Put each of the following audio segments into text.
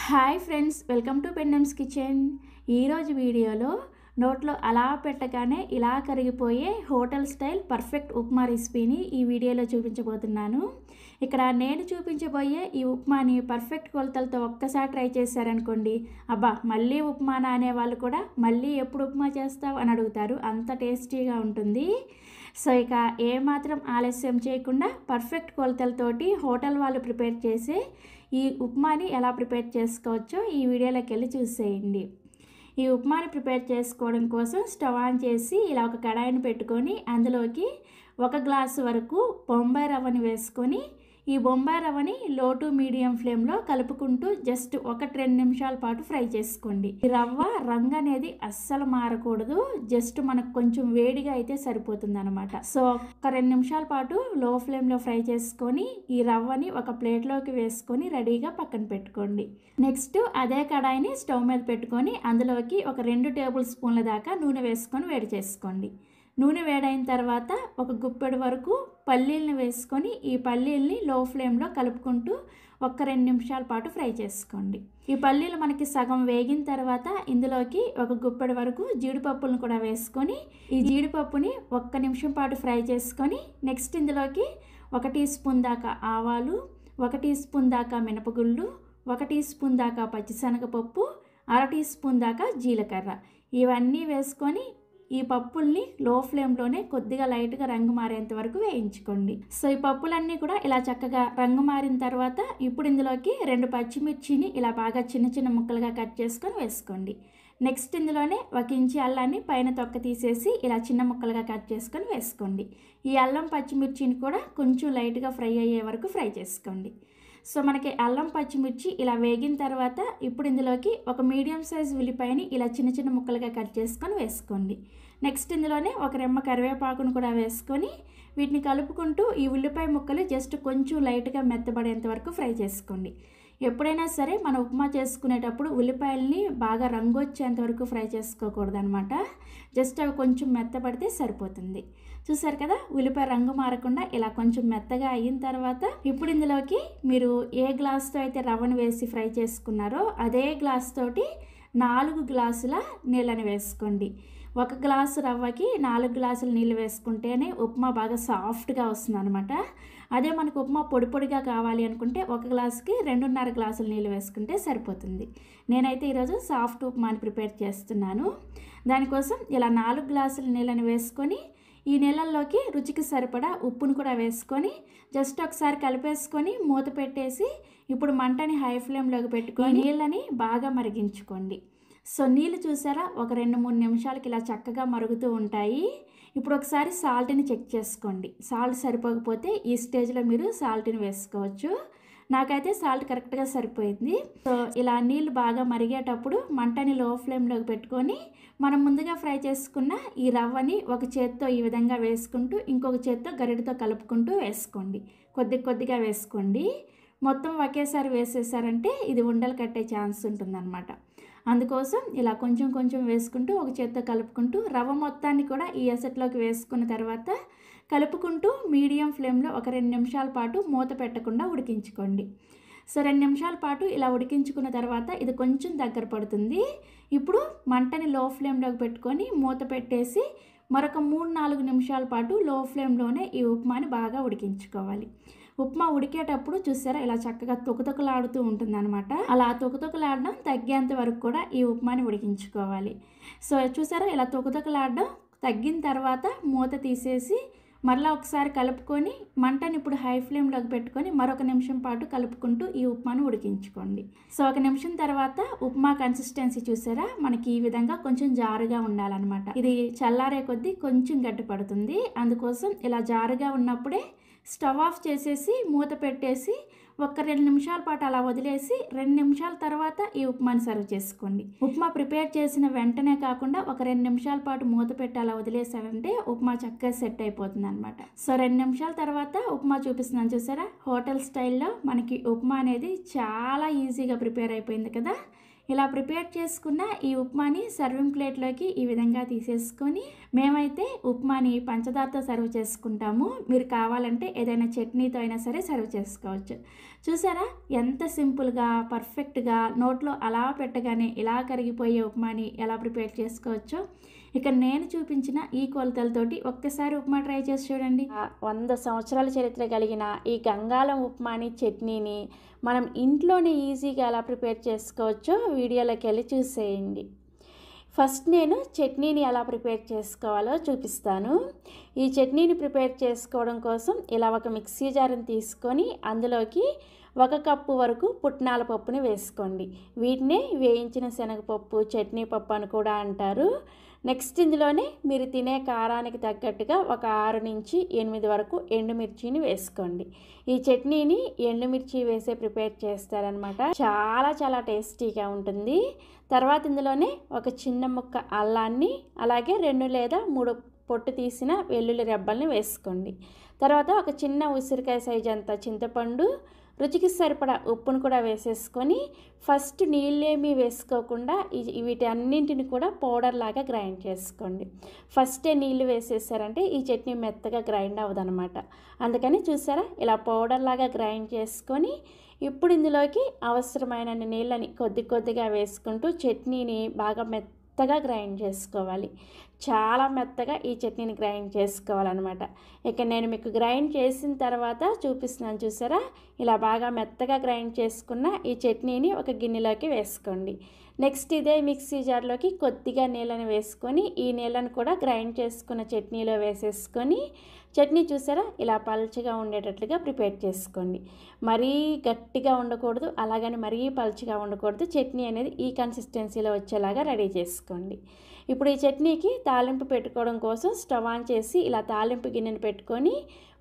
Hi friends, welcome to పెండమ్స్ kitchen. ఈరోజు వీడియోలో నోట్లో అలా పెట్టగానే ఇలా కరిగిపోయే హోటల్ స్టైల్ పర్ఫెక్ట్ ఉప్మా రెసిపీని ఈ వీడియోలో చూపించబోతున్నాను. ఇక్కడ నేను చూపించబోయే ఈ ఉప్మాని పర్ఫెక్ట్ కొలతలతో ఒక్కసారి ట్రై చేశారనుకోండి, అబ్బా మళ్ళీ ఉప్మానా అనే వాళ్ళు కూడా మళ్ళీ ఎప్పుడు ఉప్మా చేస్తావు అని అడుగుతారు. అంత టేస్టీగా ఉంటుంది. సో ఇక ఏమాత్రం ఆలస్యం చేయకుండా పర్ఫెక్ట్ కొలతలతోటి హోటల్ వాళ్ళు ప్రిపేర్ చేసే ఈ ఉప్మాని ఎలా ప్రిపేర్ చేసుకోవచ్చో ఈ వీడియోలోకి వెళ్ళి చూసేయండి. ఈ ఉప్మాని ప్రిపేర్ చేసుకోవడం కోసం స్టవ్ ఆన్ చేసి ఇలా ఒక కడాయిని పెట్టుకొని అందులోకి 1 గ్లాసు వరకు బొంబాయి రవ్వని వేసుకొని ఈ బొంబాయి రవ్వని లో టు మీడియం ఫ్లేమ్లో కలుపుకుంటూ జస్ట్ 1-2 నిమిషాల పాటు ఫ్రై చేసుకోండి. ఈ రవ్వ రంగు అనేది అస్సలు మారకూడదు, జస్ట్ మనకు కొంచెం వేడిగా అయితే సరిపోతుంది అనమాట. సో 1-2 నిమిషాల పాటు లో ఫ్లేమ్లో ఫ్రై చేసుకొని ఈ రవ్వని ఒక ప్లేట్లోకి వేసుకొని రెడీగా పక్కన పెట్టుకోండి. నెక్స్ట్ అదే కడాయిని స్టవ్ మీద పెట్టుకొని అందులోకి ఒక 2 టేబుల్ స్పూన్ల దాకా నూనె వేసుకొని వేడి చేసుకోండి. నూనె వేడైన తర్వాత ఒక గుప్పెడు వరకు పల్లీలను వేసుకొని ఈ పల్లీల్ని లో ఫ్లేమ్లో కలుపుకుంటూ 1-2 నిమిషాల పాటు ఫ్రై చేసుకోండి. ఈ పల్లీలు మనకి సగం వేగిన తర్వాత ఇందులోకి ఒక గుప్పెడు వరకు జీడిపప్పులను కూడా వేసుకొని ఈ జీడిపప్పుని 1 నిమిషం పాటు ఫ్రై చేసుకొని నెక్స్ట్ ఇందులోకి 1 టీ స్పూన్ దాకా ఆవాలు, 1 టీ స్పూన్ దాకా మినపగుళ్ళు, 1 టీ స్పూన్ దాకా పచ్చిశనగపప్పు, 1/2 టీ స్పూన్ దాకా జీలకర్ర ఇవన్నీ వేసుకొని ఈ పప్పుల్ని లో ఫ్లేమ్లోనే కొద్దిగా లైట్గా రంగు మారేంత వరకు వేయించుకోండి. సో ఈ పప్పులన్నీ కూడా ఇలా చక్కగా రంగు మారిన తర్వాత ఇప్పుడు ఇందులోకి 2 పచ్చిమిర్చిని ఇలా బాగా చిన్న చిన్న ముక్కలుగా కట్ చేసుకొని వేసుకోండి. నెక్స్ట్ ఇందులోనే 1 ఇంచి అల్లాన్ని పైన తొక్క తీసేసి ఇలా చిన్న ముక్కలుగా కట్ చేసుకొని వేసుకోండి. ఈ అల్లం పచ్చిమిర్చిని కూడా కొంచెం లైట్గా ఫ్రై అయ్యే వరకు ఫ్రై చేసుకోండి. సో మనకి అల్లం పచ్చిమిర్చి ఇలా వేగిన తర్వాత ఇప్పుడు ఇందులోకి ఒక మీడియం సైజ్ ఉల్లిపాయని ఇలా చిన్న చిన్న ముక్కలుగా కట్ చేసుకొని వేసుకోండి. నెక్స్ట్ ఇందులోనే 1 రెమ్మ కరివేపాకును కూడా వేసుకొని వీటిని కలుపుకుంటూ ఈ ఉల్లిపాయ ముక్కలు జస్ట్ కొంచెం లైట్గా మెత్తబడేంత వరకు ఫ్రై చేసుకోండి. ఎప్పుడైనా సరే మనం ఉప్మా చేసుకునేటప్పుడు ఉల్లిపాయలని బాగా రంగు వచ్చేంత వరకు ఫ్రై చేసుకోకూడదు అనమాట. జస్ట్ అవి కొంచెం మెత్తపడితే సరిపోతుంది. చూసారు కదా, ఉల్లిపాయ రంగు మారకుండా ఇలా కొంచెం మెత్తగా అయిన తర్వాత ఇప్పుడు ఇందులోకి మీరు ఏ గ్లాస్తో అయితే రవ్వను వేసి ఫ్రై చేసుకున్నారో అదే గ్లాస్ తోటి 4 గ్లాసుల నీళ్ళని వేసుకోండి. 1 గ్లాసు రవ్వకి 4 గ్లాసుల నీళ్ళు వేసుకుంటేనే ఉప్మా బాగా సాఫ్ట్గా వస్తుంది అనమాట. అదే మనకు ఉప్మా పొడి పొడిగా కావాలి అనుకుంటే 1 గ్లాసుకి 2.5 గ్లాసుల నీళ్ళు వేసుకుంటే సరిపోతుంది. నేనైతే ఈరోజు సాఫ్ట్ ఉప్మాని ప్రిపేర్ చేస్తున్నాను. దానికోసం ఇలా 4 గ్లాసుల నీళ్ళని వేసుకొని ఈ నీళ్ళల్లోకి రుచికి సరిపడా ఉప్పును కూడా వేసుకొని జస్ట్ ఒకసారి కలిపేసుకొని మూత పెట్టేసి ఇప్పుడు మంటని హై ఫ్లేమ్లోకి పెట్టుకొని నీళ్ళని బాగా మరిగించుకోండి. సో నీళ్ళు చూసారా, ఒక 2-3 నిమిషాలకి ఇలా చక్కగా మరుగుతూ ఉంటాయి. ఇప్పుడు ఒకసారి సాల్ట్ని చెక్ చేసుకోండి. సాల్ట్ సరిపోకపోతే ఈ స్టేజ్లో మీరు సాల్ట్ని వేసుకోవచ్చు. నాకైతే సాల్ట్ కరెక్ట్గా సరిపోయింది. సో ఇలా నీళ్ళు బాగా మరిగేటప్పుడు మంటని లో ఫ్లేమ్లోకి పెట్టుకొని మనం ముందుగా ఫ్రై చేసుకున్న ఈ రవ్వని ఒక చేత్తో ఈ విధంగా వేసుకుంటూ ఇంకొక చేత్తో గరిటతో కలుపుకుంటూ వేసుకోండి. కొద్దిగా వేసుకోండి. మొత్తం ఒకేసారి వేసేసారంటే ఇది ఉండలు కట్టే ఛాన్స్ ఉంటుందన్నమాట. అందుకోసం ఇలా కొంచెం కొంచెం వేసుకుంటూ ఒక చేత్తో కలుపుకుంటూ రవ్వ మొత్తాన్ని కూడా ఈ ఎసట్లోకి వేసుకున్న తర్వాత కలుపుకుంటూ మీడియం ఫ్లేమ్లో ఒక 2 నిమిషాల పాటు మూత పెట్టకుండా ఉడికించుకోండి. సో 2 నిమిషాల పాటు ఇలా ఉడికించుకున్న తర్వాత ఇది కొంచెం దగ్గర పడుతుంది. ఇప్పుడు మంటని లో ఫ్లేమ్లోకి పెట్టుకొని మూత పెట్టేసి మరొక 3-4 నిమిషాల పాటు లో ఫ్లేమ్లోనే ఈ ఉప్మాని బాగా ఉడికించుకోవాలి. ఉప్మా ఉడికేటప్పుడు చూసారా ఇలా చక్కగా తొకతొకలాడుతూ ఉంటుందన్నమాట. అలా తొకతొకలాడడం తగ్గేంత వరకు కూడా ఈ ఉప్మాని ఉడికించుకోవాలి. సో చూసారా ఇలా తొకతొకలాడడం తగ్గిన తర్వాత మూత తీసేసి మరలా ఒకసారి కలుపుకొని మంటని ఇప్పుడు హై ఫ్లేమ్లోకి పెట్టుకొని మరొక నిమిషం పాటు కలుపుకుంటూ ఈ ఉప్మాను ఉడికించుకోండి. సో 1 నిమిషం తర్వాత ఉప్మా కన్సిస్టెన్సీ చూసారా, మనకి ఈ విధంగా కొంచెం జారుగా ఉండాలన్నమాట. ఇది చల్లారే కొద్దీ కొంచెం గట్టి పడుతుంది. అందుకోసం ఇలా జారుగా ఉన్నప్పుడే స్టవ్ ఆఫ్ చేసేసి మూత పెట్టేసి ఒక 2 నిమిషాల పాటు అలా వదిలేసి 2 నిమిషాల తర్వాత ఈ ఉప్మాని సర్వ్ చేసుకోండి. ఉప్మా ప్రిపేర్ చేసిన వెంటనే కాకుండా ఒక 2 నిమిషాల పాటు మూత పెట్టి అలా వదిలేసారంటే ఉప్మా చక్కగా సెట్ అయిపోతుంది అనమాట. సో 2 నిమిషాల తర్వాత ఉప్మా చూపిస్తున్నాను చూసారా, హోటల్ స్టైల్లో మనకి ఉప్మా అనేది చాలా ఈజీగా ప్రిపేర్ అయిపోయింది కదా. ఇలా ప్రిపేర్ చేసుకున్న ఈ ఉప్మాని సర్వింగ్ ప్లేట్లోకి ఈ విధంగా తీసేసుకొని మేమైతే ఉప్మాని పంచదారతో సర్వ్ చేసుకుంటాము. మీరు కావాలంటే ఏదైనా చట్నీతో అయినా సరే సర్వ్ చేసుకోవచ్చు. చూసారా ఎంత సింపుల్గా పర్ఫెక్ట్గా నోట్లో అలా పెట్టగానే ఇలా కరిగిపోయే ఉప్మాని ఎలా ప్రిపేర్ చేసుకోవచ్చో ఇక నేను చూపించిన ఈ కొలతలతోటి ఒక్కసారి ఉప్మా ట్రై చేసి చూడండి. 100 సంవత్సరాల చరిత్ర కలిగిన ఈ గంగాళం ఉప్మాని చట్నీని మనం ఇంట్లోనే ఈజీగా ఎలా ప్రిపేర్ చేసుకోవచ్చో వీడియోలోకి వెళ్ళి చూసేయండి. ఫస్ట్ నేను చట్నీని ఎలా ప్రిపేర్ చేసుకోవాలో చూపిస్తాను. ఈ చట్నీని ప్రిపేర్ చేసుకోవడం కోసం ఇలా ఒక మిక్సీ జార్ని తీసుకొని అందులోకి 1 కప్పు వరకు పుట్నాల పప్పుని వేసుకోండి. వీటినే వేయించిన శనగపప్పు, చట్నీ పప్పు అని కూడా అంటారు. నెక్స్ట్ ఇందులోనే మీరు తినే కారానికి తగ్గట్టుగా ఒక 6 నుంచి 8 వరకు ఎండుమిర్చిని వేసుకోండి. ఈ చట్నీని ఎండుమిర్చి వేసే ప్రిపేర్ చేస్తారనమాట. చాలా చాలా టేస్టీగా ఉంటుంది. తర్వాత ఇందులోనే ఒక చిన్న ముక్క అల్లాన్ని అలాగే 2 లేదా 3 పొట్టు తీసిన వెల్లుల్లి రెబ్బల్ని వేసుకోండి. తర్వాత ఒక చిన్న ఉసిరికాయ సైజ్ అంత చింతపండు, రుచికి సరిపడా ఉప్పును కూడా వేసేసుకొని ఫస్ట్ నీళ్ళేమీ వేసుకోకుండా వీటన్నింటిని కూడా పౌడర్ లాగా గ్రైండ్ చేసుకోండి. ఫస్టే నీళ్ళు వేసేసారంటే ఈ చట్నీ మెత్తగా గ్రైండ్ అవ్వదనమాట. అందుకని చూసారా ఇలా పౌడర్ లాగా గ్రైండ్ చేసుకొని ఇప్పుడు ఇందులోకి అవసరమైన నీళ్ళని కొద్దిగా వేసుకుంటూ చట్నీని బాగా మెత్తగా గ్రైండ్ చేసుకోవాలి. చాలా మెత్తగా ఈ చట్నీని గ్రైండ్ చేసుకోవాలన్నమాట. ఇక నేను మీకు గ్రైండ్ చేసిన తర్వాత చూపిస్తున్నాను చూసారా, ఇలా బాగా మెత్తగా గ్రైండ్ చేసుకున్న ఈ చట్నీని ఒక గిన్నెలోకి వేసుకోండి. నెక్స్ట్ ఇదే మిక్సీ జార్లోకి కొద్దిగా నీళ్ళని వేసుకొని ఈ నీళ్ళని కూడా గ్రైండ్ చేసుకున్న చట్నీలో వేసేసుకొని చట్నీ చూసారా ఇలా పల్చగా ఉండేటట్లుగా ప్రిపేర్ చేసుకోండి. మరీ గట్టిగా ఉండకూడదు, అలాగని మరీ పల్చగా ఉండకూడదు. చట్నీ అనేది ఈ కన్సిస్టెన్సీలో వచ్చేలాగా రెడీ చేసుకోండి. ఇప్పుడు ఈ చట్నీకి తాలింపు పెట్టుకోవడం కోసం స్టవ్ ఆన్ చేసి ఇలా తాలింపు గిన్నెను పెట్టుకొని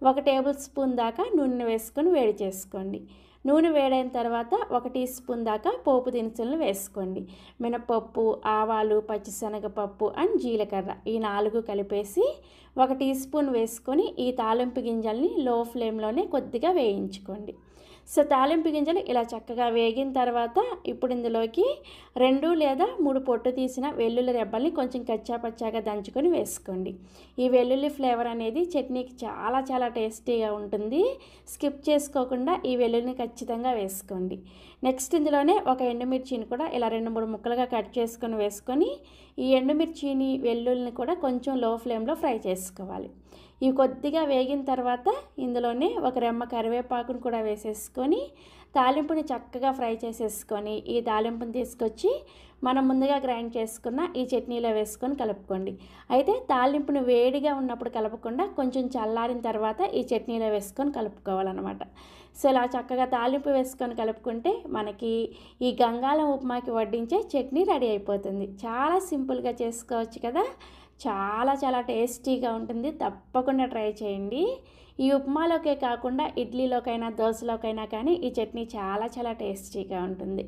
1 టేబుల్ స్పూన్ దాకా నూనె వేసుకొని వేడి చేసుకోండి. నూనె వేడైన తర్వాత 1 టీ స్పూన్ దాకా పోపు దినుసులను వేసుకోండి. మినపప్పు, ఆవాలు, పచ్చిశనగపప్పు అండ్ జీలకర్ర ఈ 4 కలిపేసి 1 టీ స్పూన్ వేసుకొని ఈ తాలింపు గింజల్ని లో ఫ్లేమ్లోనే కొద్దిగా వేయించుకోండి. సో తాలింపు గింజలు ఇలా చక్కగా వేగిన తర్వాత ఇప్పుడు ఇందులోకి 2 లేదా 3 పొట్టు తీసిన వెల్లుల్లి రెబ్బల్ని కొంచెం కచ్చాపచ్చాగా దంచుకొని వేసుకోండి. ఈ వెల్లుల్లి ఫ్లేవర్ అనేది చట్నీకి చాలా చాలా టేస్టీగా ఉంటుంది. స్కిప్ చేసుకోకుండా ఈ వెల్లుల్లిని ఖచ్చితంగా వేసుకోండి. నెక్స్ట్ ఇందులోనే ఒక ఎండుమిర్చిని కూడా ఇలా 2-3 ముక్కలుగా కట్ చేసుకొని వేసుకొని ఈ ఎండుమిర్చిని వెల్లుల్లిని కూడా కొంచెం లో ఫ్లేమ్లో ఫ్రై చేసుకోవాలి. ఇవి కొద్దిగా వేగిన తర్వాత ఇందులోనే ఒక రెమ్మ కరివేపాకును కూడా వేసేసుకొని తాలింపుని చక్కగా ఫ్రై చేసేసుకొని ఈ తాలింపుని తీసుకొచ్చి మనం ముందుగా గ్రైండ్ చేసుకున్న ఈ చట్నీలో వేసుకొని కలుపుకోండి. అయితే తాలింపుని వేడిగా ఉన్నప్పుడు కలపకుండా కొంచెం చల్లారిన తర్వాత ఈ చట్నీలో వేసుకొని కలుపుకోవాలన్నమాట. సో ఇలా చక్కగా తాలింపు వేసుకొని కలుపుకుంటే మనకి ఈ గంగాళం ఉప్మాకి వడ్డించే చట్నీ రెడీ అయిపోతుంది. చాలా సింపుల్గా చేసుకోవచ్చు కదా, చాలా చాలా టేస్టీగా ఉంటుంది. తప్పకుండా ట్రై చేయండి. ఈ ఉప్మాలోకే కాకుండా ఇడ్లీలోకైనా దోశలోకైనా కానీ ఈ చట్నీ చాలా చాలా టేస్టీగా ఉంటుంది.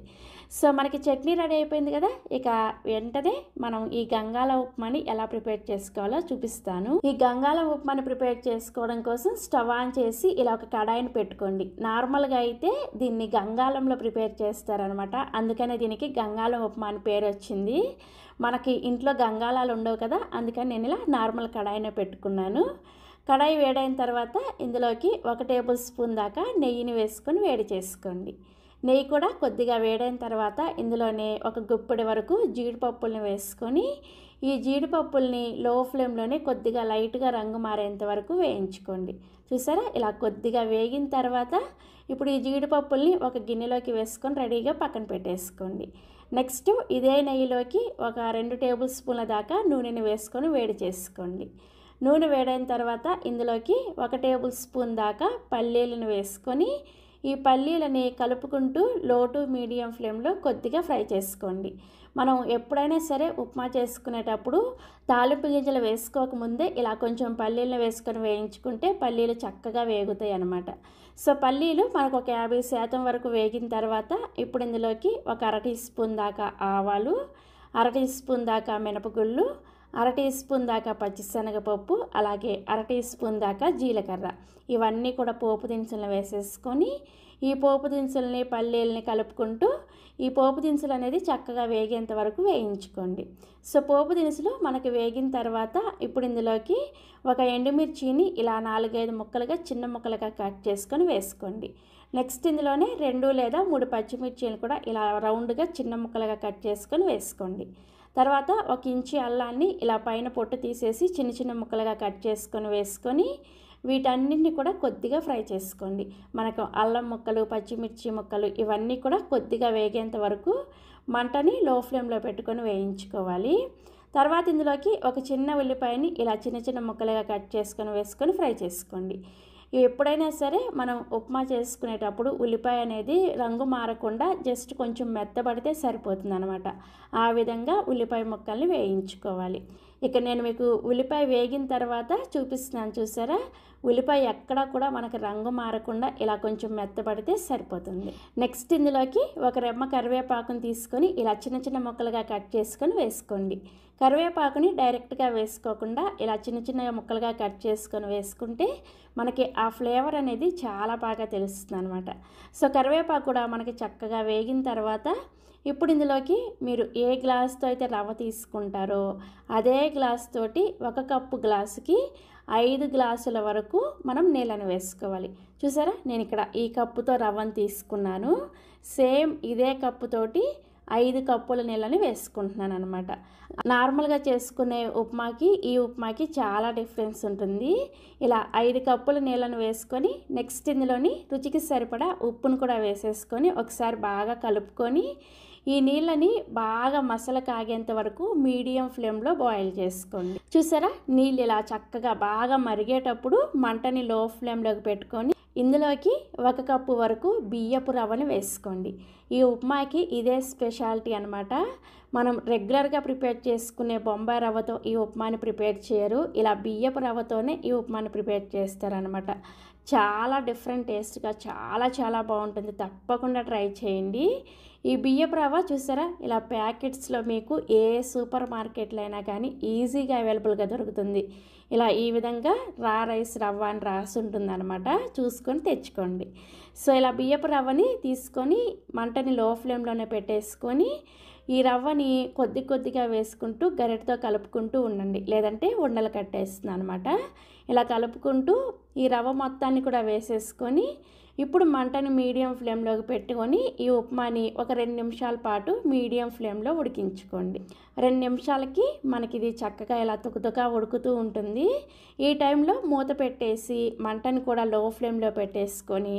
సో మనకి చట్నీ రెడీ అయిపోయింది కదా, ఇక వెంటనే మనం ఈ గంగాళం ఉప్మాని ఎలా ప్రిపేర్ చేసుకోవాలో చూపిస్తాను. ఈ గంగాళం ఉప్మాని ప్రిపేర్ చేసుకోవడం కోసం స్టవ్ ఆన్ చేసి ఇలా ఒక కడాయిని పెట్టుకోండి. నార్మల్గా అయితే దీన్ని గంగాళంలో ప్రిపేర్ చేస్తారనమాట, అందుకనే దీనికి గంగాళం ఉప్మా అని పేరు వచ్చింది. మనకి ఇంట్లో గంగాళాలు ఉండవు కదా, అందుకని నేను ఇలా నార్మల్ కడాయిని పెట్టుకున్నాను. కడాయి వేడైన తర్వాత ఇందులోకి 1 టేబుల్ స్పూన్ దాకా నెయ్యిని వేసుకొని వేడి చేసుకోండి. నెయ్యి కూడా కొద్దిగా వేడైన తర్వాత ఇందులోనే ఒక గుప్పెడి వరకు జీడిపప్పుల్ని వేసుకొని ఈ జీడిపప్పుల్ని లో ఫ్లేమ్లోనే కొద్దిగా లైట్గా రంగు మారేంత వరకు వేయించుకోండి. చూసారా ఇలా కొద్దిగా వేగిన తర్వాత ఇప్పుడు ఈ జీడిపప్పుల్ని ఒక గిన్నెలోకి వేసుకొని రెడీగా పక్కన పెట్టేసుకోండి. నెక్స్ట్ ఇదే నెయ్యిలోకి ఒక 2 టేబుల్ స్పూన్ల దాకా నూనెని వేసుకొని వేడి చేసుకోండి. నూనె వేడైన తర్వాత ఇందులోకి 1 టేబుల్ స్పూన్ దాకా పల్లీలను వేసుకొని ఈ పల్లీలని కలుపుకుంటూ లో టు మీడియం ఫ్లేమ్లో కొద్దిగా ఫ్రై చేసుకోండి. మనం ఎప్పుడైనా సరే ఉప్మా చేసుకునేటప్పుడు తాలింపు గింజలు వేసుకోకముందే ఇలా కొంచెం పల్లీలను వేసుకొని వేయించుకుంటే పల్లీలు చక్కగా వేగుతాయి అన్నమాట. సో పల్లీలు మనకు ఒక 50% వరకు వేగిన తర్వాత ఇప్పుడు ఇందులోకి ఒక 1/2 టీ స్పూన్ దాకా ఆవాలు, 1/2 టీ స్పూన్ దాకా మినపగుళ్ళు, 1/2 టీ స్పూన్ దాకా పచ్చిశనగపప్పు, అలాగే 1/2 టీ స్పూన్ దాకా జీలకర్ర ఇవన్నీ కూడా పోపు దినుసులను వేసేసుకొని ఈ పోపు దినుసుల్ని పల్లీలని కలుపుకుంటూ ఈ పోపు దినుసులు అనేది చక్కగా వేగేంత వరకు వేయించుకోండి. సో పోపు దినుసులు మనకి వేగిన తర్వాత ఇప్పుడు ఇందులోకి ఒక ఎండుమిర్చిని ఇలా 4-5 ముక్కలుగా చిన్న ముక్కలుగా కట్ చేసుకొని వేసుకోండి. నెక్స్ట్ ఇందులోనే 2 లేదా 3 పచ్చిమిర్చీలు కూడా ఇలా రౌండ్గా చిన్న ముక్కలుగా కట్ చేసుకొని వేసుకోండి. తర్వాత 1 ఇంచు అల్లాన్ని ఇలా పైన పొట్టు తీసేసి చిన్న చిన్న ముక్కలుగా కట్ చేసుకొని వేసుకొని వీటన్నిటిని కూడా కొద్దిగా ఫ్రై చేసుకోండి. మనకు అల్లం ముక్కలు, పచ్చిమిర్చి ముక్కలు ఇవన్నీ కూడా కొద్దిగా వేగేంత వరకు మంటని లో ఫ్లేమ్లో పెట్టుకొని వేయించుకోవాలి. తర్వాత ఇందులోకి ఒక చిన్న ఉల్లిపాయని ఇలా చిన్న చిన్న ముక్కలుగా కట్ చేసుకొని వేసుకొని ఫ్రై చేసుకోండి. ఎప్పుడైనా సరే మనం ఉప్మా చేసుకునేటప్పుడు ఉల్లిపాయ అనేది రంగు మారకుండా జస్ట్ కొంచెం మెత్తబడితే సరిపోతుంది అనమాట. ఆ విధంగా ఉల్లిపాయ ముక్కల్ని వేయించుకోవాలి. ఇక నేను మీకు ఉల్లిపాయ వేగిన తర్వాత చూపిస్తున్నాను చూసారా, ఉల్లిపాయ ఎక్కడా కూడా మనకు రంగు మారకుండా ఇలా కొంచెం మెత్తబడితే సరిపోతుంది. నెక్స్ట్ ఇందులోకి ఒక రెమ్మ కరివేపాకుని తీసుకొని ఇలా చిన్న చిన్న ముక్కలుగా కట్ చేసుకొని వేసుకోండి. కరివేపాకుని డైరెక్ట్గా వేసుకోకుండా ఇలా చిన్న చిన్న ముక్కలుగా కట్ చేసుకొని వేసుకుంటే మనకి ఆ ఫ్లేవర్ అనేది చాలా బాగా తెలుస్తుంది అనమాట. సో కరివేపాకు కూడా మనకి చక్కగా వేగిన తర్వాత ఇప్పుడు ఇందులోకి మీరు ఏ గ్లాస్తో అయితే రవ్వ తీసుకుంటారో అదే గ్లాస్ తోటి 1 కప్పు గ్లాసుకి 5 గ్లాసుల వరకు మనం నీళ్ళని వేసుకోవాలి. చూసారా, నేను ఇక్కడ ఈ కప్పుతో రవ్వను తీసుకున్నాను. సేమ్ ఇదే కప్పుతోటి 5 కప్పుల నీళ్ళని వేసుకుంటున్నాను అనమాట. నార్మల్గా చేసుకునే ఉప్మాకి ఈ ఉప్మాకి చాలా డిఫరెన్స్ ఉంటుంది. ఇలా 5 కప్పుల నీళ్ళను వేసుకొని నెక్స్ట్ ఇందులోని రుచికి సరిపడా ఉప్పును కూడా వేసేసుకొని ఒకసారి బాగా కలుపుకొని ఈ నీళ్ళని బాగా మసల కాగేంత వరకు మీడియం ఫ్లేమ్లో బాయిల్ చేసుకోండి. చూసారా, నీళ్ళు ఇలా చక్కగా బాగా మరిగేటప్పుడు మంటని లో ఫ్లేమ్లోకి పెట్టుకొని ఇందులోకి 1 కప్పు వరకు బియ్యపు రవ్వని వేసుకోండి. ఈ ఉప్మాకి ఇదే స్పెషాలిటీ అనమాట. మనం రెగ్యులర్గా ప్రిపేర్ చేసుకునే బొంబాయి రవ్వతో ఈ ఉప్మాని ప్రిపేర్ చేయరు. ఇలా బియ్యపు రవ్వతోనే ఈ ఉప్మాని ప్రిపేర్ చేస్తారనమాట. చాలా డిఫరెంట్ టేస్ట్గా చాలా బాగుంటుంది. తప్పకుండా ట్రై చేయండి. ఈ బియ్యపు రవ్వ చూసారా, ఇలా ప్యాకెట్స్లో మీకు ఏ సూపర్ మార్కెట్లో అయినా కానీ ఈజీగా అవైలబుల్గా దొరుకుతుంది. ఇలా ఈ విధంగా రా రైస్ రవ్వ అని రాసి ఉంటుంది అనమాట. చూసుకొని తెచ్చుకోండి. సో ఇలా బియ్యపు రవ్వని తీసుకొని మంటని లో ఫ్లేమ్లోనే పెట్టేసుకొని ఈ రవ్వని కొద్దిగా వేసుకుంటూ గరిటెతో కలుపుకుంటూ ఉండండి, లేదంటే ఉండలు కట్టేస్తుంది అనమాట. ఇలా కలుపుకుంటూ ఈ రవ్వ మొత్తాన్ని కూడా వేసేసుకొని ఇప్పుడు మంటని మీడియం ఫ్లేమ్లోకి పెట్టుకొని ఈ ఉప్మాని ఒక 2 నిమిషాల పాటు మీడియం ఫ్లేమ్లో ఉడికించుకోండి. 2 నిమిషాలకి మనకి ఇది చక్కగా ఇలా తుకుతుగా ఉడుకుతూ ఉంటుంది. ఈ టైంలో మూత పెట్టేసి మంటని కూడా లో ఫ్లేమ్లో పెట్టేసుకొని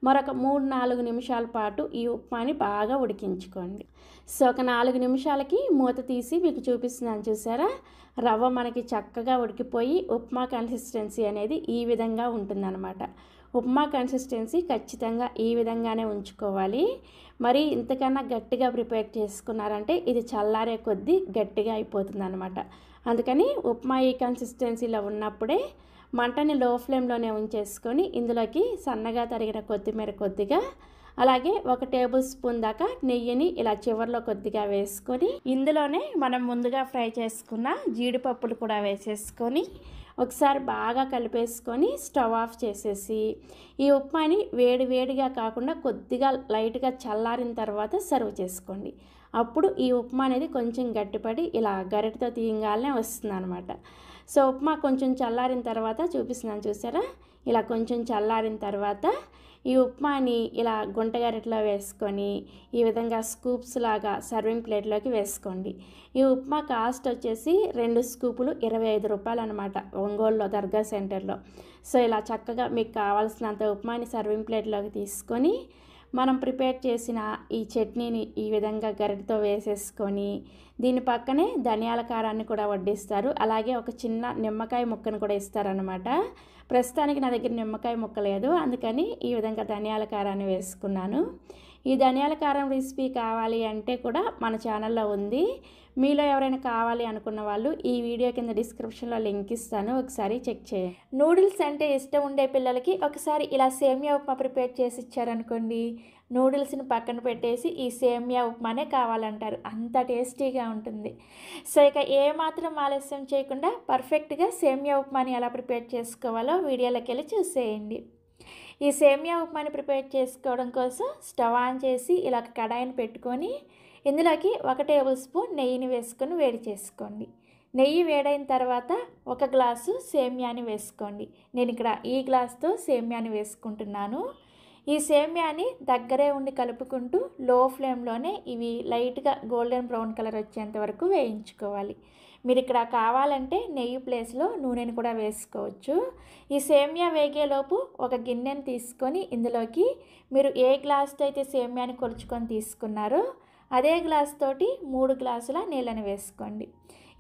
మరొక 3-4 నిమిషాల పాటు ఈ ఉప్మాని బాగా ఉడికించుకోండి. సో ఒక 4 నిమిషాలకి మూత తీసి మీకు చూపిస్తున్నాను చూసారా, రవ్వ మనకి చక్కగా ఉడికిపోయి ఉప్మా కన్సిస్టెన్సీ అనేది ఈ విధంగా ఉంటుందన్నమాట. ఉప్మా కన్సిస్టెన్సీ ఖచ్చితంగా ఈ విధంగానే ఉంచుకోవాలి. మరి ఇంతకన్నా గట్టిగా ప్రిపేర్ చేసుకున్నారంటే ఇది చల్లారే కొద్దీ గట్టిగా అయిపోతుంది అనమాట. అందుకని ఉప్మా ఈ కన్సిస్టెన్సీలో ఉన్నప్పుడే మంటని లో ఫ్లేమ్లోనే ఉంచేసుకొని ఇందులోకి సన్నగా తరిగిన కొత్తిమీర కొద్దిగా, అలాగే 1 టేబుల్ స్పూన్ దాకా నెయ్యిని ఇలా చివర్లో కొద్దిగా వేసుకొని ఇందులోనే మనం ముందుగా ఫ్రై చేసుకున్న జీడిపప్పులు కూడా వేసేసుకొని ఒకసారి బాగా కలిపేసుకొని స్టవ్ ఆఫ్ చేసేసి ఈ ఉప్మాని వేడిగా కాకుండా కొద్దిగా లైట్గా చల్లారిన తర్వాత సర్వ్ చేసుకోండి. అప్పుడు ఈ ఉప్మా అనేది కొంచెం గట్టిపడి ఇలా గరిటెతో తీయగానే వస్తుంది అనమాట. సో ఉప్మా కొంచెం చల్లారిన తర్వాత చూపిస్తున్నాను చూసారా, ఇలా కొంచెం చల్లారిన తర్వాత ఈ ఉప్మాని ఇలా గుంటగరిటలో వేసుకొని ఈ విధంగా స్కూప్స్ లాగా సర్వింగ్ ప్లేట్లోకి వేసుకోండి. ఈ ఉప్మా కాస్ట్ వచ్చేసి 2 స్కూపులు 25 రూపాయలు అనమాట, ఒంగోలులో దర్గా సెంటర్లో. సో ఇలా చక్కగా మీకు కావాల్సినంత ఉప్మాని సర్వింగ్ ప్లేట్లోకి తీసుకొని మనం ప్రిపేర్ చేసిన ఈ చట్నీని ఈ విధంగా గరిటెతో వేసేసుకొని దీని పక్కనే ధనియాల కారాన్ని కూడా వడ్డిస్తారు. అలాగే ఒక చిన్న నిమ్మకాయ ముక్కను కూడా ఇస్తారనమాట. ప్రస్తుతానికి నా దగ్గర నిమ్మకాయ ముక్క లేదు, అందుకని ఈ విధంగా ధనియాల కారాన్ని వేసుకున్నాను. ఈ ధనియాల కారం రెసిపీ కావాలి అంటే కూడా మన ఛానల్లో ఉంది. మీలో ఎవరైనా కావాలి అనుకున్న వాళ్ళు ఈ వీడియో కింద డిస్క్రిప్షన్లో లింక్ ఇస్తాను, ఒకసారి చెక్ చేయండి. నూడిల్స్ అంటే ఇష్టం ఉండే పిల్లలకి ఒకసారి ఇలా సేమియా ఉప్మా ప్రిపేర్ చేసి ఇచ్చారనుకోండి, నూడిల్స్ని పక్కన పెట్టేసి ఈ సేమియా ఉప్మానే కావాలంటారు, అంత టేస్టీగా ఉంటుంది. సో ఇక ఏమాత్రం ఆలస్యం చేయకుండా పర్ఫెక్ట్గా సేమియా ఉప్మాని ఎలా ప్రిపేర్ చేసుకోవాలో వీడియోలోకి వెళ్ళి చూసేయండి. ఈ సేమియా ఉప్మాని ప్రిపేర్ చేసుకోవడం కోసం స్టవ్ ఆన్ చేసి ఇలా ఒక కడాయిని పెట్టుకొని ఇందులోకి 1 టేబుల్ స్పూన్ నెయ్యిని వేసుకొని వేడి చేసుకోండి. నెయ్యి వేడైన తర్వాత 1 గ్లాసు సేమియాని వేసుకోండి. నేను ఇక్కడ ఈ గ్లాస్తో సేమియాని వేసుకుంటున్నాను. ఈ సేమియాని దగ్గరే ఉండి కలుపుకుంటూ లో ఫ్లేమ్లోనే ఇవి లైట్గా గోల్డెన్ బ్రౌన్ కలర్ వచ్చేంత వరకు వేయించుకోవాలి. మీరు ఇక్కడ కావాలంటే నెయ్యి ప్లేస్లో నూనెని కూడా వేసుకోవచ్చు. ఈ సేమియా వేగేలోపు ఒక గిన్నెని తీసుకొని ఇందులోకి మీరు ఏ గ్లాస్తో అయితే సేమియాని కొలుచుకొని తీసుకున్నారో అదే గ్లాస్ తోటి 3 గ్లాసుల నీళ్ళని వేసుకోండి.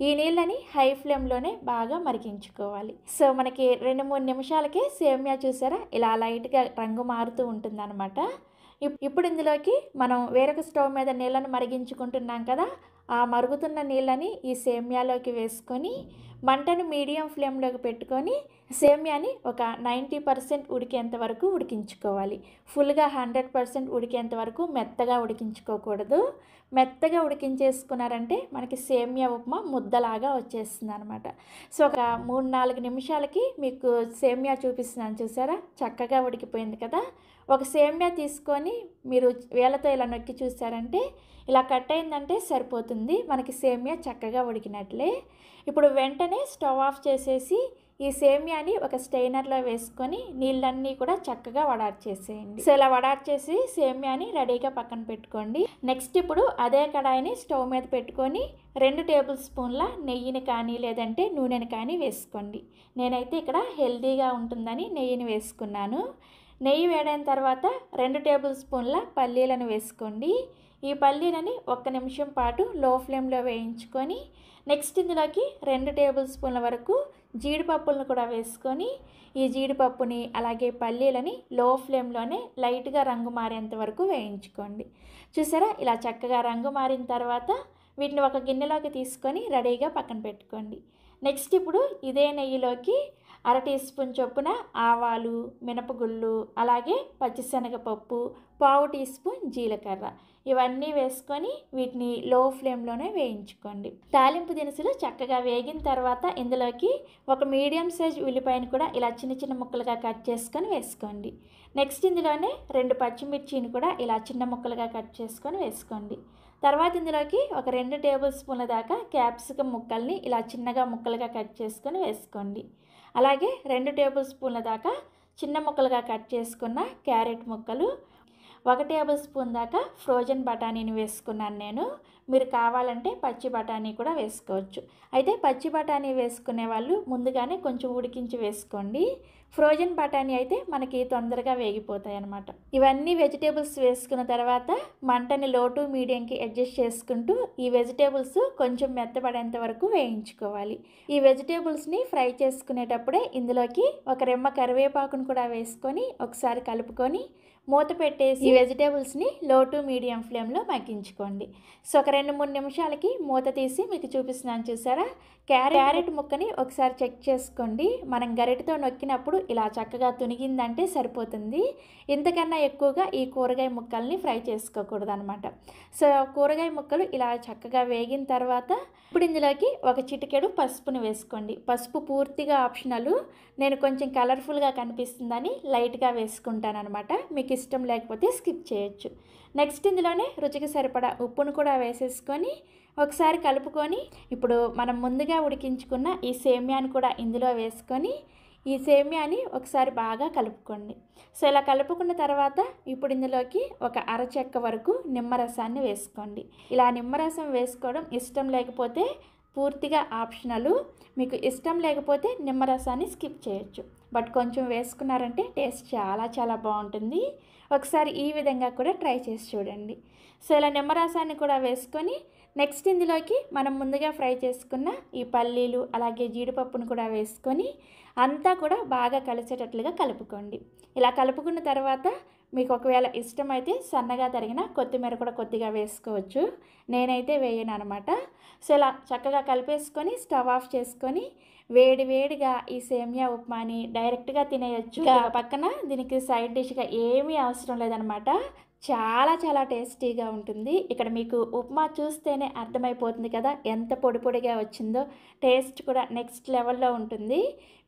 ఈ నీళ్ళని హై ఫ్లేమ్లోనే బాగా మరిగించుకోవాలి. సో మనకి 2-3 నిమిషాలకే సేమియా చూసారా ఇలా లైట్గా రంగు మారుతూ ఉంటుందన్నమాట. ఇప్పుడు ఇందులోకి మనం వేరొక స్టవ్ మీద నీళ్ళని మరిగించుకుంటున్నాం కదా, ఆ మరుగుతున్న నీళ్ళని ఈ సేమియాలోకి వేసుకొని మంటను మీడియం ఫ్లేమ్లోకి పెట్టుకొని సేమియాని ఒక 90% ఉడికేంత వరకు ఉడికించుకోవాలి. ఫుల్గా 100% ఉడికేంత వరకు మెత్తగా ఉడికించుకోకూడదు. మెత్తగా ఉడికించేసుకున్నారంటే మనకి సేమియా ఉప్మా ముద్దలాగా వచ్చేస్తుంది అనమాట. సో ఒక 3-4 నిమిషాలకి మీకు సేమియా చూపిస్తున్నాను చూసారా, చక్కగా ఉడికిపోయింది కదా. ఒక సేమియా తీసుకొని మీరు వేళ్ళతో ఇలా నొక్కి చూసారంటే ఇలా కట్ అయిందంటే సరిపోతుంది, మనకి సేమియా చక్కగా ఉడికినట్లే. ఇప్పుడు వెంటనే స్టవ్ ఆఫ్ చేసేసి ఈ సేమియాని ఒక స్టెయినర్లో వేసుకొని నీళ్ళన్నీ కూడా చక్కగా వడార్చేసేయండి. సో ఇలా వడార్చేసి సేమియాని రెడీగా పక్కన పెట్టుకోండి. నెక్స్ట్ ఇప్పుడు అదే కడాయిని స్టవ్ మీద పెట్టుకొని 2 టేబుల్ స్పూన్ల నెయ్యిని కానీ లేదంటే నూనెని కానీ వేసుకోండి. నేనైతే ఇక్కడ హెల్తీగా ఉంటుందని నెయ్యిని వేసుకున్నాను. నెయ్యి వేడైన తర్వాత 2 టేబుల్ స్పూన్ల పల్లీలను వేసుకోండి. ఈ పల్లీలని 1 నిమిషం పాటు లో ఫ్లేమ్లో వేయించుకొని నెక్స్ట్ ఇందులోకి 2 టేబుల్ స్పూన్ల వరకు జీడిపప్పులను కూడా వేసుకొని ఈ జీడిపప్పుని అలాగే పల్లీలని లో ఫ్లేమ్లోనే లైట్గా రంగు మారేంత వరకు వేయించుకోండి. చూసారా ఇలా చక్కగా రంగు మారిన తర్వాత వీటిని ఒక గిన్నెలోకి తీసుకొని రెడీగా పక్కన పెట్టుకోండి. నెక్స్ట్ ఇప్పుడు ఇదే నెయ్యిలోకి 1/2 టీ స్పూన్ చొప్పున ఆవాలు, మినపగుళ్ళు, అలాగే పచ్చిశనగపప్పు, 1/4 టీ స్పూన్ జీలకర్ర ఇవన్నీ వేసుకొని వీటిని లో ఫ్లేమ్లోనే వేయించుకోండి. తాలింపు దినుసులు చక్కగా వేగిన తర్వాత ఇందులోకి ఒక మీడియం సైజ్ ఉల్లిపాయను కూడా ఇలా చిన్న చిన్న ముక్కలుగా కట్ చేసుకొని వేసుకోండి. నెక్స్ట్ ఇందులోనే 2 పచ్చిమిర్చిని కూడా ఇలా చిన్న ముక్కలుగా కట్ చేసుకొని వేసుకోండి. తర్వాత ఇందులోకి ఒక 2 టేబుల్ స్పూన్ల దాకా క్యాప్సికమ్ ముక్కల్ని ఇలా చిన్నగా ముక్కలుగా కట్ చేసుకొని వేసుకోండి. అలాగే 2 టేబుల్ స్పూన్ల దాకా చిన్న ముక్కలుగా కట్ చేసుకున్న క్యారెట్ ముక్కలు, 1 టేబుల్ స్పూన్ దాకా ఫ్రోజన్ బఠానీని వేసుకున్నాను నేను. మీరు కావాలంటే పచ్చి బఠానీ కూడా వేసుకోవచ్చు. అయితే పచ్చి బఠానీ వేసుకునే వాళ్ళు ముందుగానే కొంచెం ఉడికించి వేసుకోండి. ఫ్రోజన్ బఠానీ అయితే మనకి తొందరగా వేగిపోతాయి అన్నమాట. ఇవన్నీ వెజిటేబుల్స్ వేసుకున్న తర్వాత మంటని లో టు మీడియంకి అడ్జస్ట్ చేసుకుంటూ ఈ వెజిటేబుల్స్ కొంచెం మెత్తబడేంత వరకు వేయించుకోవాలి. ఈ వెజిటేబుల్స్ని ఫ్రై చేసుకునేటప్పుడే ఇందులోకి ఒక రెమ్మ కరివేపాకును కూడా వేసుకొని ఒకసారి కలుపుకొని మూత పెట్టేసి ఈ వెజిటేబుల్స్ని లో టు మీడియం ఫ్లేమ్లో మగ్గించుకోండి. సో ఒక 2-3 నిమిషాలకి మూత తీసి మీకు చూపిస్తున్నాను చూసారా, క్యారెట్ ముక్కని ఒకసారి చెక్ చేసుకోండి. మనం గరిటతో నొక్కినప్పుడు ఇలా చక్కగా తునిగిందంటే సరిపోతుంది. ఇంతకన్నా ఎక్కువగా ఈ కూరగాయ ముక్కల్ని ఫ్రై చేసుకోకూడదు అనమాట. సో కూరగాయ ముక్కలు ఇలా చక్కగా వేగిన తర్వాత ఇప్పుడు ఇందులోకి ఒక చిటికెడు పసుపుని వేసుకోండి. పసుపు పూర్తిగా ఆప్షనల్, నేను కొంచెం కలర్ఫుల్గా కనిపిస్తుందని లైట్గా వేసుకుంటాను అనమాట. మీకు ఇష్టం లేకపోతే స్కిప్ చేయొచ్చు. నెక్స్ట్ ఇందులోనే రుచికి సరిపడా ఉప్పును కూడా వేసేసుకొని ఒకసారి కలుపుకొని ఇప్పుడు మనం ముందుగా ఉడికించుకున్న ఈ సేమియాని కూడా ఇందులో వేసుకొని ఈ సేమియాని ఒకసారి బాగా కలుపుకోండి. సో ఇలా కలుపుకున్న తర్వాత ఇప్పుడు ఇందులోకి ఒక అరచెక్క వరకు నిమ్మరసాన్ని వేసుకోండి. ఇలా నిమ్మరసం వేసుకోవడం ఇష్టం లేకపోతే పూర్తిగా ఆప్షనల్. మీకు ఇష్టం లేకపోతే నిమ్మరసాన్ని స్కిప్ చేయొచ్చు, బట్ కొంచెం వేసుకున్నారంటే టేస్ట్ చాలా చాలా బాగుంటుంది. ఒకసారి ఈ విధంగా కూడా ట్రై చేసి చూడండి. సో ఇలా నిమ్మరసాన్ని కూడా వేసుకొని నెక్స్ట్ ఇందులోకి మనం ముందుగా ఫ్రై చేసుకున్న ఈ పల్లీలు అలాగే జీడిపప్పును కూడా వేసుకొని అంతా కూడా బాగా కలిసేటట్లుగా కలుపుకోండి. ఇలా కలుపుకున్న తర్వాత మీకు ఒకవేళ ఇష్టమైతే సన్నగా తరిగిన కొత్తిమీర కూడా కొద్దిగా వేసుకోవచ్చు. నేనైతే వేయను అనమాట. సో ఇలా చక్కగా కలిపేసుకొని స్టవ్ ఆఫ్ చేసుకొని వేడివేడిగా ఈ సేమియా ఉప్మాని డైరెక్ట్గా తినేయచ్చు. పక్కన దీనికి సైడ్ డిష్గా ఏమీ అవసరం లేదనమాట. చాలా చాలా టేస్టీగా ఉంటుంది. ఇక్కడ మీకు ఉప్మా చూస్తేనే అర్థమైపోతుంది కదా ఎంత పొడి పొడిగా వచ్చిందో. టేస్ట్ కూడా నెక్స్ట్ లెవెల్‌లో ఉంటుంది.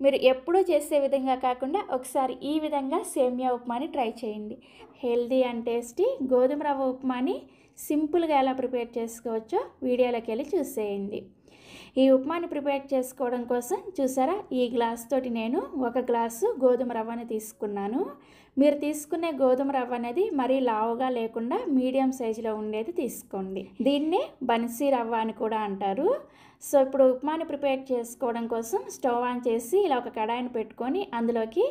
మీరు ఎప్పుడూ చేసే విధంగా కాకుండా ఒకసారి ఈ విధంగా సేమియా ఉప్మాని ట్రై చేయండి. హెల్తీ అండ్ టేస్టీ గోధుమ రవ్వ ఉప్మాని సింపుల్‌గా ఎలా ప్రిపేర్ చేసుకోవచ్చో వీడియోలోకెళ్ళి చూసేయండి. ఈ ఉప్మాని ప్రిపేర్ చేసుకోవడం కోసం చూసారా, ఈ గ్లాస్ తోటి నేను 1 గ్లాసు గోధుమ రవ్వని తీసుకున్నాను. మీరు తీసుకునే గోధుమ రవ్వ అనేది మరీ లావుగా లేకుండా మీడియం సైజులో ఉండేది తీసుకోండి. దీన్నే బన్సీ రవ్వ అని కూడా అంటారు. సో ఇప్పుడు ఉప్మాని ప్రిపేర్ చేసుకోవడం కోసం స్టవ్ ఆన్ చేసి ఇలా ఒక కడాయిని పెట్టుకొని అందులోకి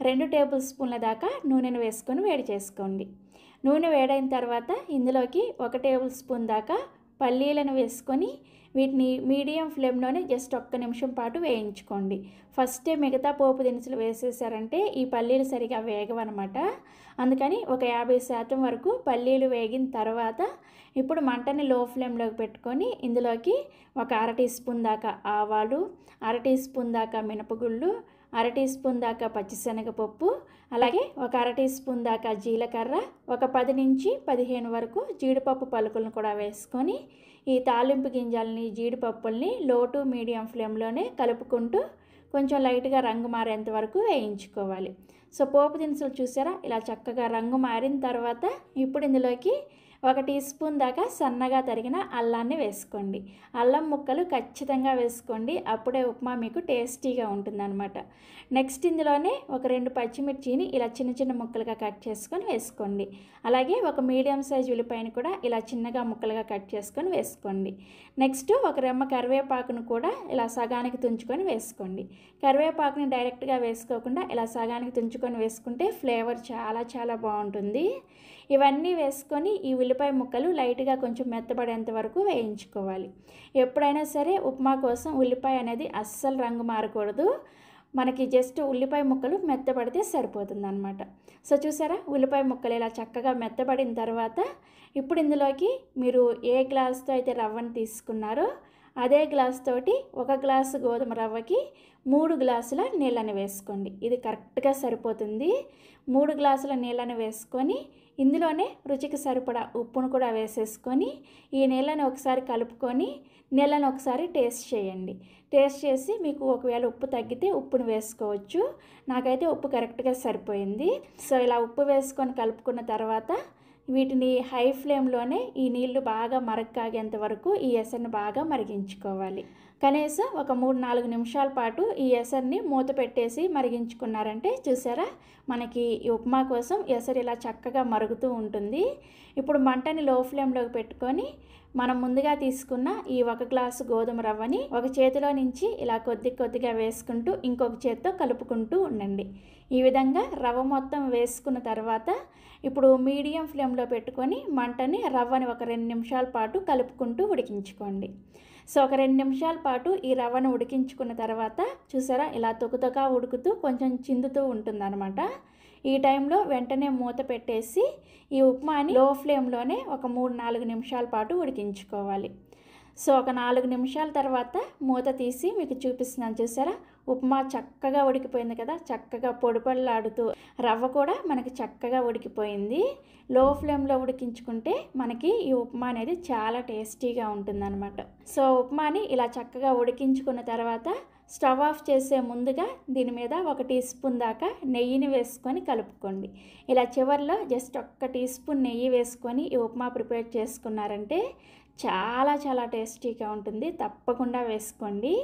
2 టేబుల్ స్పూన్ల దాకా నూనెను వేసుకొని వేడి చేసుకోండి. నూనె వేడైన తర్వాత ఇందులోకి 1 టేబుల్ స్పూన్ దాకా పల్లీలను వేసుకొని వీటిని మీడియం ఫ్లేమ్లోనే జస్ట్ 1 నిమిషం పాటు వేయించుకోండి. ఫస్టే మిగతా పోపు దినుసులు వేసేసారంటే ఈ పల్లీలు సరిగా వేగవన్నమాట. అందుకని ఒక 50% వరకు పల్లీలు వేగిన తర్వాత ఇప్పుడు మంటని లో ఫ్లేమ్లోకి పెట్టుకొని ఇందులోకి ఒక 1/2 టీ స్పూన్ దాకా ఆవాలు, 1/2 టీ స్పూన్ దాకా మినపగుళ్ళు, 1/2 టీ స్పూన్ దాకా పచ్చిశనగపప్పు, అలాగే ఒక 1/2 టీ స్పూన్ దాకా జీలకర్ర, ఒక 10 నుంచి 15 వరకు జీడిపప్పు పలుకులను కూడా వేసుకొని ఈ తాలింపు గింజల్ని జీడిపప్పుల్ని లో టు మీడియం ఫ్లేమ్లోనే కలుపుకుంటూ కొంచెం లైట్గా రంగు మారేంత వరకు వేయించుకోవాలి. సో పోపు దినుసులు చూసారా ఇలా చక్కగా రంగు మారిన తర్వాత ఇప్పుడు ఇందులోకి 1 టీ స్పూన్ దాకా సన్నగా తరిగిన అల్లాన్ని వేసుకోండి. అల్లం ముక్కలు ఖచ్చితంగా వేసుకోండి, అప్పుడే ఉప్మా మీకు టేస్టీగా ఉంటుందన్నమాట. నెక్స్ట్ ఇందులోనే ఒక 2 పచ్చిమిర్చిని ఇలా చిన్న చిన్న ముక్కలుగా కట్ చేసుకొని వేసుకోండి. అలాగే ఒక మీడియం సైజ్ ఉల్లిపాయని కూడా ఇలా చిన్నగా ముక్కలుగా కట్ చేసుకొని వేసుకోండి. నెక్స్ట్ ఒక రెమ్మ కరివేపాకును కూడా ఇలా సగానికి తుంచుకొని వేసుకోండి. కరివేపాకుని డైరెక్ట్గా వేసుకోకుండా ఇలా సగానికి తుంచుకొని వేసుకుంటే ఫ్లేవర్ చాలా చాలా బాగుంటుంది. ఇవన్నీ వేసుకొని ఈ ఉల్లిపాయ ముక్కలు లైట్గా కొంచెం మెత్తబడేంత వరకు వేయించుకోవాలి. ఎప్పుడైనా సరే ఉప్మా కోసం ఉల్లిపాయ అనేది అస్సలు రంగు మారకూడదు. మనకి జస్ట్ ఉల్లిపాయ ముక్కలు మెత్తబడితే సరిపోతుంది అన్నమాట. సో చూసారా, ఉల్లిపాయ ముక్కలు ఇలా చక్కగా మెత్తబడిన తర్వాత ఇప్పుడు ఇందులోకి మీరు ఏ గ్లాస్తో అయితే రవ్వను తీసుకున్నారో అదే గ్లాస్ తోటి 1 గ్లాసు గోధుమ రవ్వకి 3 గ్లాసుల నీళ్ళని వేసుకోండి. ఇది కరెక్ట్గా సరిపోతుంది. 3 గ్లాసుల నీళ్ళని వేసుకొని ఇందులోనే రుచికి సరిపడా ఉప్పును కూడా వేసేసుకొని ఈ నీళ్ళని ఒకసారి కలుపుకొని నీళ్ళని ఒకసారి టేస్ట్ చేయండి. టేస్ట్ చేసి మీకు ఒకవేళ ఉప్పు తగ్గితే ఉప్పును వేసుకోవచ్చు. నాకైతే ఉప్పు కరెక్ట్గా సరిపోయింది. సో ఇలా ఉప్పు వేసుకొని కలుపుకున్న తర్వాత వీటిని హై ఫ్లేమ్లోనే ఈ నీళ్లు బాగా మరగకాగేంత వరకు ఈ ఎసరుని బాగా మరిగించుకోవాలి. కనీసం ఒక 3-4 నిమిషాల పాటు ఈ ఎసరుని మూత పెట్టేసి మరిగించుకున్నారంటే చూసారా, మనకి ఈ ఉప్మా కోసం ఎసరు ఇలా చక్కగా మరుగుతూ ఉంటుంది. ఇప్పుడు మంటని లో ఫ్లేమ్లోకి పెట్టుకొని మనం ముందుగా తీసుకున్న ఈ 1 గ్లాసు గోధుమ రవ్వని ఒక చేతిలో నుంచి ఇలా కొద్ది కొద్దిగా వేసుకుంటూ ఇంకొక చేత్తో కలుపుకుంటూ ఉండండి. ఈ విధంగా రవ్వ మొత్తం వేసుకున్న తర్వాత ఇప్పుడు మీడియం ఫ్లేమ్లో పెట్టుకొని మంటని రవ్వని ఒక 2 నిమిషాల పాటు కలుపుకుంటూ ఉడికించుకోండి. సో ఒక 2 నిమిషాల పాటు ఈ రవ్వను ఉడికించుకున్న తర్వాత చూసారా ఇలా తొక్కుతొక్క ఉడుకుతూ కొంచెం చిందుతూ ఉంటుందన్నమాట. ఈ టైంలో వెంటనే మూత పెట్టేసి ఈ ఉప్మాని లో ఫ్లేమ్లోనే ఒక 3-4 నిమిషాల పాటు ఉడికించుకోవాలి. సో ఒక 4 నిమిషాల తర్వాత మూత తీసి మీకు చూపిస్తున్నాను చూసారా, ఉప్మా చక్కగా ఉడికిపోయింది కదా, చక్కగా పొడిపొడిలాడుతూ రవ్వ కూడా మనకి చక్కగా ఉడికిపోయింది. లో ఫ్లేమ్లో ఉడికించుకుంటే మనకి ఈ ఉప్మా అనేది చాలా టేస్టీగా ఉంటుందన్నమాట. సో ఉప్మాని ఇలా చక్కగా ఉడికించుకున్న తర్వాత స్టవ్ ఆఫ్ చేసే ముందుగా దీని మీద 1 టీ స్పూన్ దాకా నెయ్యిని వేసుకొని కలుపుకోండి. ఇలా చివరిలో జస్ట్ 1 టీ స్పూన్ నెయ్యి వేసుకొని ఈ ఉప్మా ప్రిపేర్ చేసుకున్నారంటే చాలా చాలా టేస్టీగా ఉంటుంది. తప్పకుండా వేసుకోండి.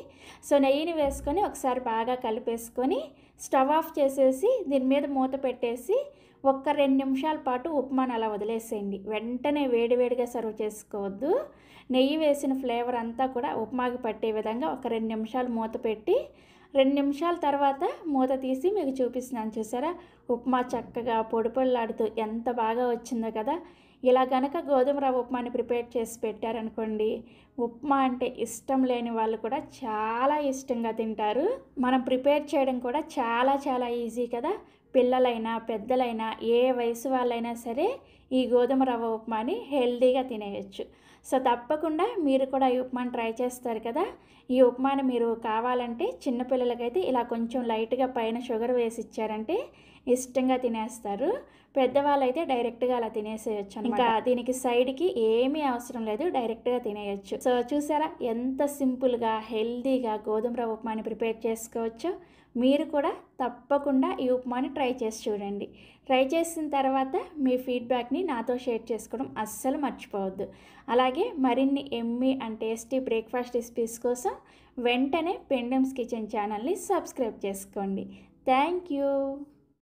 సో నెయ్యిని వేసుకొని ఒకసారి బాగా కలిపేసుకొని స్టవ్ ఆఫ్ చేసేసి దీని మీద మూత పెట్టేసి ఒక్క 2 నిమిషాల పాటు ఉప్మాను అలా వదిలేసేయండి. వెంటనే వేడివేడిగా సర్వ్ చేసుకోవద్దు. నెయ్యి వేసిన ఫ్లేవర్ అంతా కూడా ఉప్మాకి పట్టే విధంగా ఒక 2 నిమిషాలు మూత పెట్టి 2 నిమిషాల తర్వాత మూత తీసి మీకు చూపిస్తున్నాను చూసారా, ఉప్మా చక్కగా పొడిపొడిలాడుతూ ఎంత బాగా వచ్చిందో కదా. ఇలా గనక గోధుమ రవ్వ ఉప్మాని ప్రిపేర్ చేసి పెట్టారనుకోండి, ఉప్మా అంటే ఇష్టం లేని వాళ్ళు కూడా చాలా ఇష్టంగా తింటారు. మనం ప్రిపేర్ చేయడం కూడా చాలా చాలా ఈజీ కదా. పిల్లలైనా పెద్దలైనా ఏ వయసు వాళ్ళైనా సరే ఈ గోధుమ రవ్వ ఉప్మాని హెల్తీగా తినేయచ్చు. సో తప్పకుండా మీరు కూడా ఈ ఉప్మాని ట్రై చేస్తారు కదా. ఈ ఉప్మాని మీరు కావాలంటే చిన్నపిల్లలకైతే ఇలా కొంచెం లైట్గా పైన షుగర్ వేసి ఇచ్చారంటే ఇష్టంగా తినేస్తారు. పెద్దవాళ్ళు అయితే డైరెక్ట్గా అలా తినేసేయచ్చు. ఇంకా దీనికి సైడ్కి ఏమీ అవసరం లేదు, డైరెక్ట్గా తినేయచ్చు. సో చూసారా ఎంత సింపుల్గా హెల్తీగా గోధుమ రవ్వ ఉప్మాని ప్రిపేర్ చేసుకోవచ్చో. మీరు కూడా తప్పకుండా ఈ ఉప్మాని ట్రై చేసి చూడండి. ట్రై చేసిన తర్వాత మీ ఫీడ్బ్యాక్ని నాతో షేర్ చేసుకోవడం అస్సలు మర్చిపోవద్దు. అలాగే మరిన్ని Emmy and tasty breakfast recipes కోసం వెంటనే పెండమ్స్ కిచెన్ ఛానల్ని సబ్స్క్రైబ్ చేసుకోండి. Thank you.